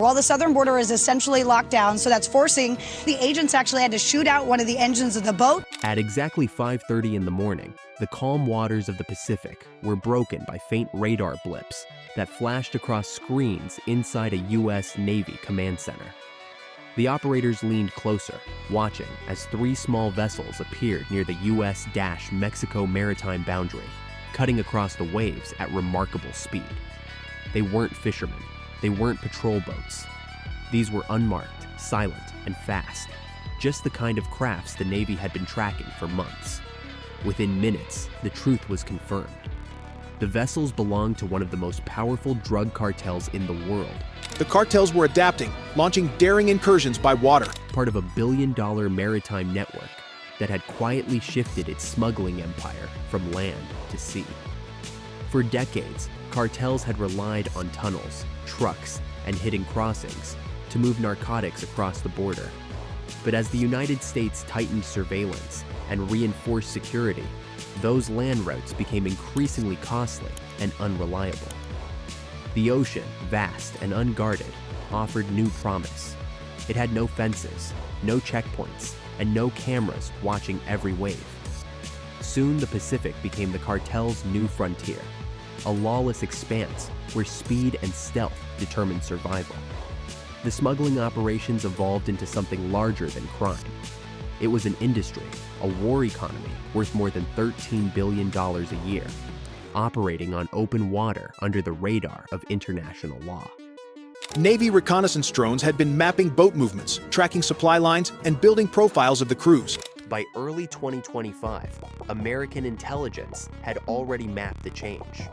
Well, the southern border is essentially locked down, so that's forcing the agents actually had to shoot out one of the engines of the boat. At exactly 5:30 in the morning, the calm waters of the Pacific were broken by faint radar blips that flashed across screens inside a U.S. Navy command center. The operators leaned closer, watching as 3 small vessels appeared near the U.S.-Mexico maritime boundary, cutting across the waves at remarkable speed. They weren't fishermen. They weren't patrol boats. These were unmarked, silent, and fast, just the kind of crafts the Navy had been tracking for months. Within minutes, the truth was confirmed. The vessels belonged to one of the most powerful drug cartels in the world. The cartels were adapting, launching daring incursions by water. Part of a billion-dollar maritime network that had quietly shifted its smuggling empire from land to sea. For decades, cartels had relied on tunnels, trucks, and hidden crossings to move narcotics across the border. But as the United States tightened surveillance and reinforced security, those land routes became increasingly costly and unreliable. The ocean, vast and unguarded, offered new promise. It had no fences, no checkpoints, and no cameras watching every wave. Soon the Pacific became the cartel's new frontier, a lawless expanse where speed and stealth determined survival. The smuggling operations evolved into something larger than crime. It was an industry, a war economy worth more than $13 billion a year, operating on open water under the radar of international law. Navy reconnaissance drones had been mapping boat movements, tracking supply lines, and building profiles of the crews. By early 2025, American intelligence had already mapped the change.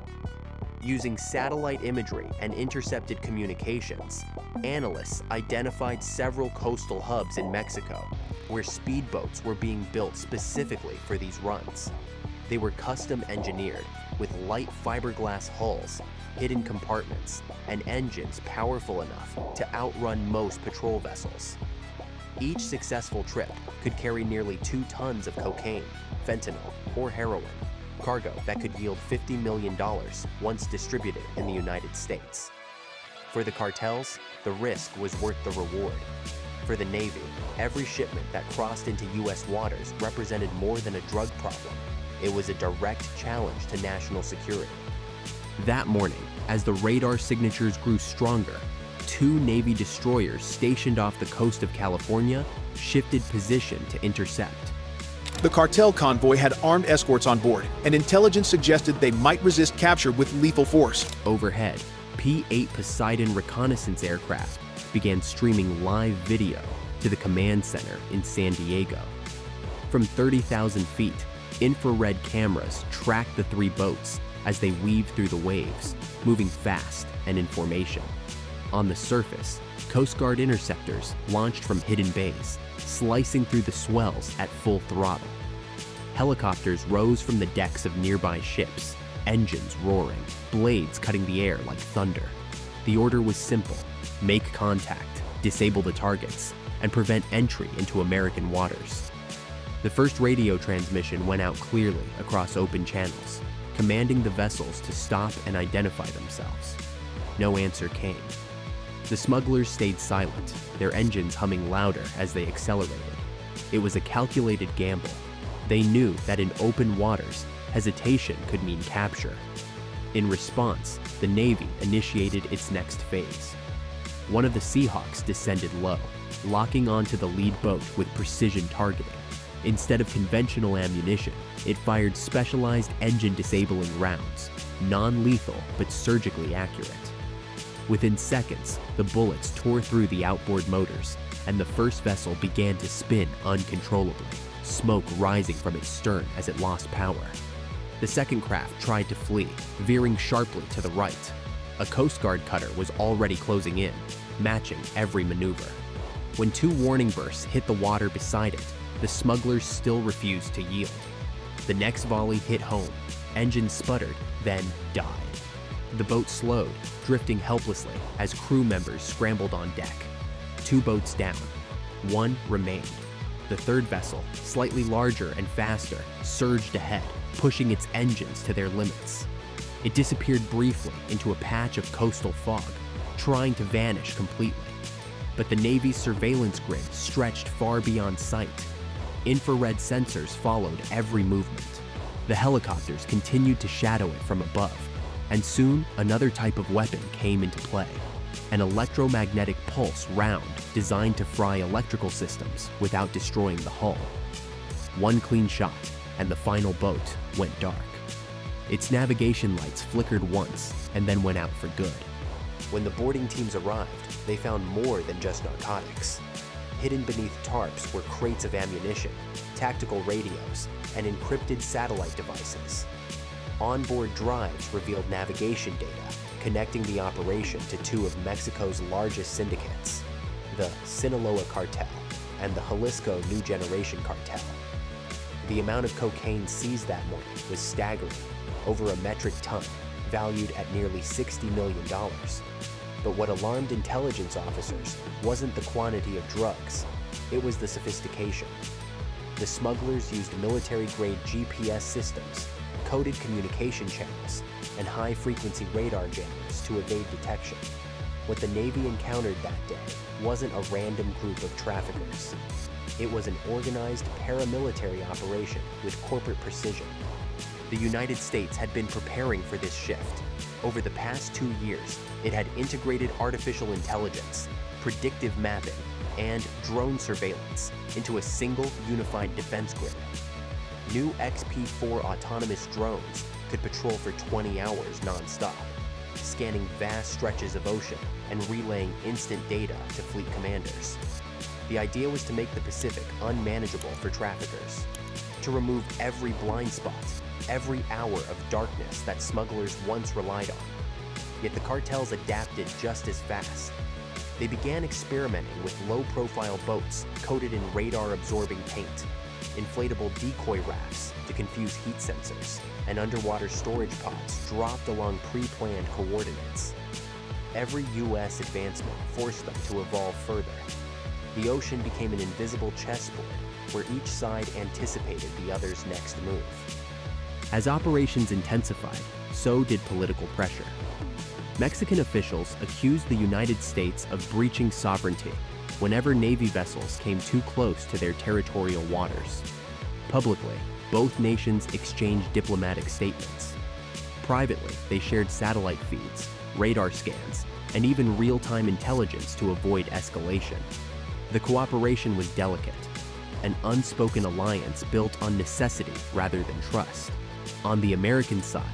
Using satellite imagery and intercepted communications, analysts identified several coastal hubs in Mexico where speedboats were being built specifically for these runs. They were custom engineered with light fiberglass hulls, hidden compartments, and engines powerful enough to outrun most patrol vessels. Each successful trip could carry nearly 2 tons of cocaine, fentanyl, or heroin, cargo that could yield $50 million once distributed in the United States. For the cartels, the risk was worth the reward. For the Navy, every shipment that crossed into U.S. waters represented more than a drug problem. It was a direct challenge to national security. That morning, as the radar signatures grew stronger, 2 Navy destroyers stationed off the coast of California shifted position to intercept. The cartel convoy had armed escorts on board, and intelligence suggested they might resist capture with lethal force. Overhead, P-8 Poseidon reconnaissance aircraft began streaming live video to the command center in San Diego. From 30,000 feet, infrared cameras tracked the 3 boats as they weaved through the waves, moving fast and in formation. On the surface, Coast Guard interceptors launched from hidden bays, slicing through the swells at full throttle. Helicopters rose from the decks of nearby ships, engines roaring, blades cutting the air like thunder. The order was simple: make contact, disable the targets, and prevent entry into American waters. The first radio transmission went out clearly across open channels, commanding the vessels to stop and identify themselves. No answer came. The smugglers stayed silent, their engines humming louder as they accelerated. It was a calculated gamble. They knew that in open waters, hesitation could mean capture. In response, the Navy initiated its next phase. One of the Seahawks descended low, locking onto the lead boat with precision targeting. Instead of conventional ammunition, it fired specialized engine-disabling rounds, non-lethal but surgically accurate. Within seconds, the bullets tore through the outboard motors, and the first vessel began to spin uncontrollably, smoke rising from its stern as it lost power. The second craft tried to flee, veering sharply to the right. A Coast Guard cutter was already closing in, matching every maneuver. When 2 warning bursts hit the water beside it, the smugglers still refused to yield. The next volley hit home, engines sputtered, then died. The boat slowed, drifting helplessly as crew members scrambled on deck. 2 boats down. 1 remained. The third vessel, slightly larger and faster, surged ahead, pushing its engines to their limits. It disappeared briefly into a patch of coastal fog, trying to vanish completely. But the Navy's surveillance grid stretched far beyond sight. Infrared sensors followed every movement. The helicopters continued to shadow it from above, and soon another type of weapon came into play. An electromagnetic pulse round designed to fry electrical systems without destroying the hull. One clean shot, and the final boat went dark. Its navigation lights flickered once and then went out for good. When the boarding teams arrived, they found more than just narcotics. Hidden beneath tarps were crates of ammunition, tactical radios, and encrypted satellite devices. Onboard drives revealed navigation data connecting the operation to two of Mexico's largest syndicates, the Sinaloa Cartel and the Jalisco New Generation Cartel. The amount of cocaine seized that morning was staggering, over a metric ton, valued at nearly $60 million. But what alarmed intelligence officers wasn't the quantity of drugs, it was the sophistication. The smugglers used military-grade GPS systems, coded communication channels, and high-frequency radar jammers to evade detection. What the Navy encountered that day wasn't a random group of traffickers. It was an organized paramilitary operation with corporate precision. The United States had been preparing for this shift. Over the past 2 years, it had integrated artificial intelligence, predictive mapping, and drone surveillance into a single unified defense grid. New XP-4 autonomous drones could patrol for 20 hours non-stop, scanning vast stretches of ocean and relaying instant data to fleet commanders. The idea was to make the Pacific unmanageable for traffickers, to remove every blind spot, every hour of darkness that smugglers once relied on. Yet the cartels adapted just as fast. They began experimenting with low-profile boats coated in radar-absorbing paint, inflatable decoy rafts to confuse heat sensors, and underwater storage pods dropped along pre-planned coordinates. Every U.S. advancement forced them to evolve further. The ocean became an invisible chessboard where each side anticipated the other's next move. As operations intensified, so did political pressure. Mexican officials accused the United States of breaching sovereignty whenever Navy vessels came too close to their territorial waters. Publicly, both nations exchanged diplomatic statements. Privately, they shared satellite feeds, radar scans, and even real-time intelligence to avoid escalation. The cooperation was delicate, an unspoken alliance built on necessity rather than trust. On the American side,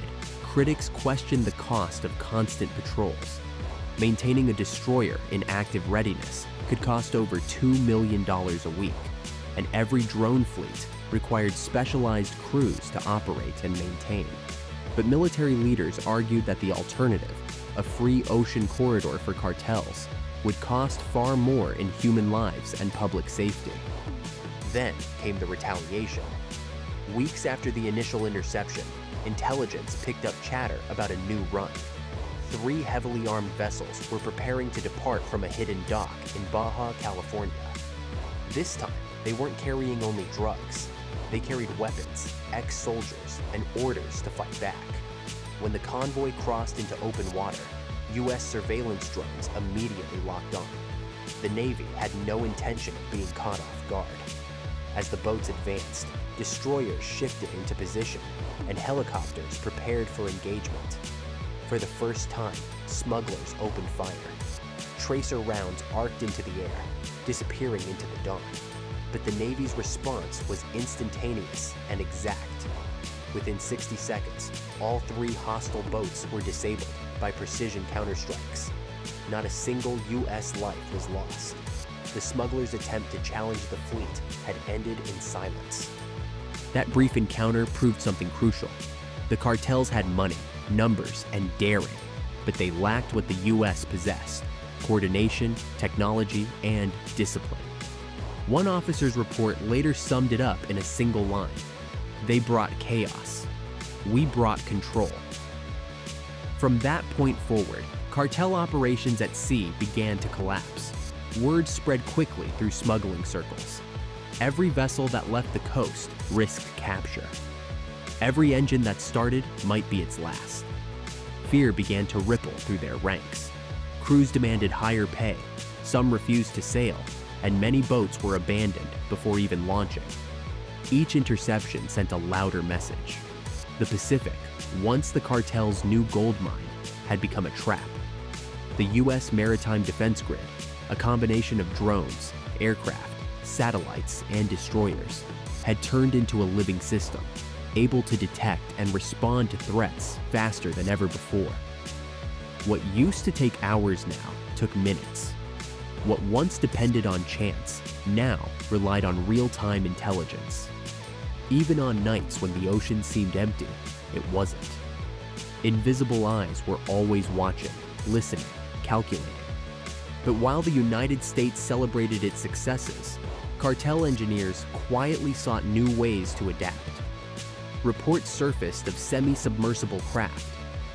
critics questioned the cost of constant patrols. Maintaining a destroyer in active readiness could cost over $2 million a week, and every drone fleet required specialized crews to operate and maintain. But military leaders argued that the alternative, a free ocean corridor for cartels, would cost far more in human lives and public safety. Then came the retaliation. Weeks after the initial interception, intelligence picked up chatter about a new run. 3 heavily armed vessels were preparing to depart from a hidden dock in Baja, California. This time, they weren't carrying only drugs. They carried weapons, ex-soldiers, and orders to fight back. When the convoy crossed into open water, U.S. surveillance drones immediately locked on. The Navy had no intention of being caught off guard. As the boats advanced, destroyers shifted into position, and helicopters prepared for engagement. For the first time, smugglers opened fire. Tracer rounds arced into the air, disappearing into the dawn. But the Navy's response was instantaneous and exact. Within 60 seconds, all 3 hostile boats were disabled by precision counterstrikes. Not a single U.S. life was lost. The smugglers' attempt to challenge the fleet had ended in silence. That brief encounter proved something crucial. The cartels had money, numbers, and daring, but they lacked what the U.S. possessed: coordination, technology, and discipline. One officer's report later summed it up in a single line: "They brought chaos. We brought control." From that point forward, cartel operations at sea began to collapse. Word spread quickly through smuggling circles. Every vessel that left the coast risked capture. Every engine that started might be its last. Fear began to ripple through their ranks. Crews demanded higher pay, some refused to sail, and many boats were abandoned before even launching. Each interception sent a louder message. The Pacific, once the cartel's new gold mine, had become a trap. The U.S. maritime defense grid, a combination of drones, aircraft, satellites, and destroyers, had turned into a living system, able to detect and respond to threats faster than ever before. What used to take hours now took minutes. What once depended on chance now relied on real-time intelligence. Even on nights when the ocean seemed empty, it wasn't. Invisible eyes were always watching, listening, calculating. But while the United States celebrated its successes, cartel engineers quietly sought new ways to adapt. Reports surfaced of semi-submersible craft,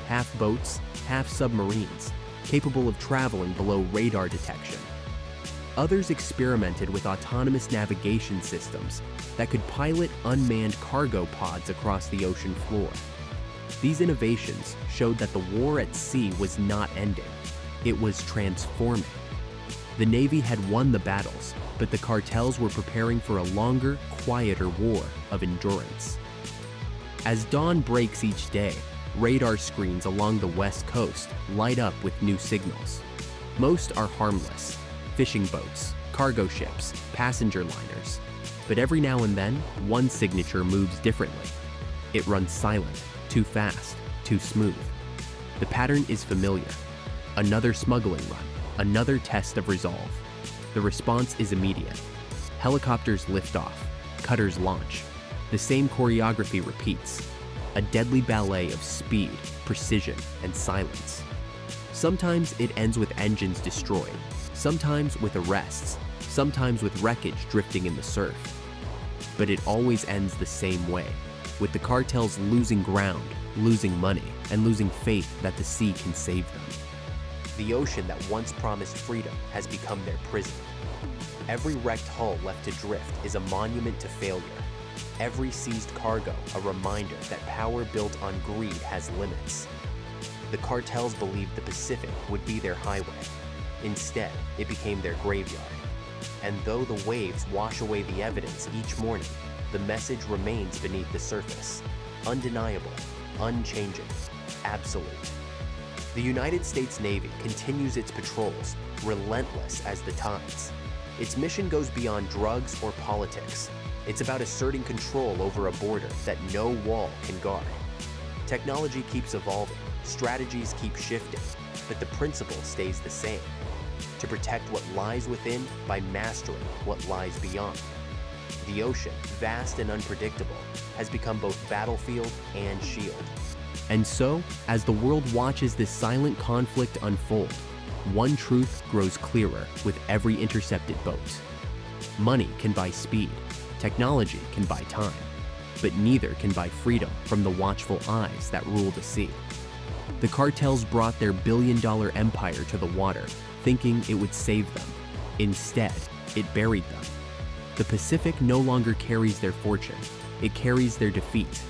half boats, half submarines, capable of traveling below radar detection. Others experimented with autonomous navigation systems that could pilot unmanned cargo pods across the ocean floor. These innovations showed that the war at sea was not ending. It was transforming. The Navy had won the battles, but the cartels were preparing for a longer, quieter war of endurance. As dawn breaks each day, radar screens along the West Coast light up with new signals. Most are harmless: fishing boats, cargo ships, passenger liners. But every now and then, one signature moves differently. It runs silent, too fast, too smooth. The pattern is familiar. Another smuggling run, another test of resolve. The response is immediate. Helicopters lift off, cutters launch. The same choreography repeats. A deadly ballet of speed, precision, and silence. Sometimes it ends with engines destroyed, sometimes with arrests, sometimes with wreckage drifting in the surf. But it always ends the same way, with the cartels losing ground, losing money, and losing faith that the sea can save them. The ocean that once promised freedom has become their prison. Every wrecked hull left to drift is a monument to failure. Every seized cargo a reminder that power built on greed has limits. The cartels believed the Pacific would be their highway. Instead, it became their graveyard. And though the waves wash away the evidence each morning, the message remains beneath the surface. Undeniable, unchanging, absolute. The United States Navy continues its patrols, relentless as the tides. Its mission goes beyond drugs or politics. It's about asserting control over a border that no wall can guard. Technology keeps evolving, strategies keep shifting, but the principle stays the same: to protect what lies within by mastering what lies beyond. The ocean, vast and unpredictable, has become both battlefield and shield. And so, as the world watches this silent conflict unfold, one truth grows clearer with every intercepted boat. Money can buy speed, technology can buy time, but neither can buy freedom from the watchful eyes that rule the sea. The cartels brought their billion-dollar empire to the water, thinking it would save them. Instead, it buried them. The Pacific no longer carries their fortune, it carries their defeat.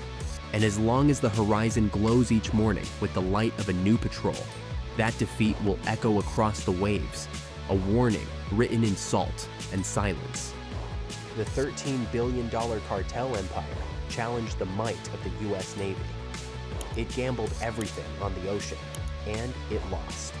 And as long as the horizon glows each morning with the light of a new patrol, that defeat will echo across the waves, a warning written in salt and silence. The $13 billion cartel empire challenged the might of the U.S. Navy. It gambled everything on the ocean, and it lost.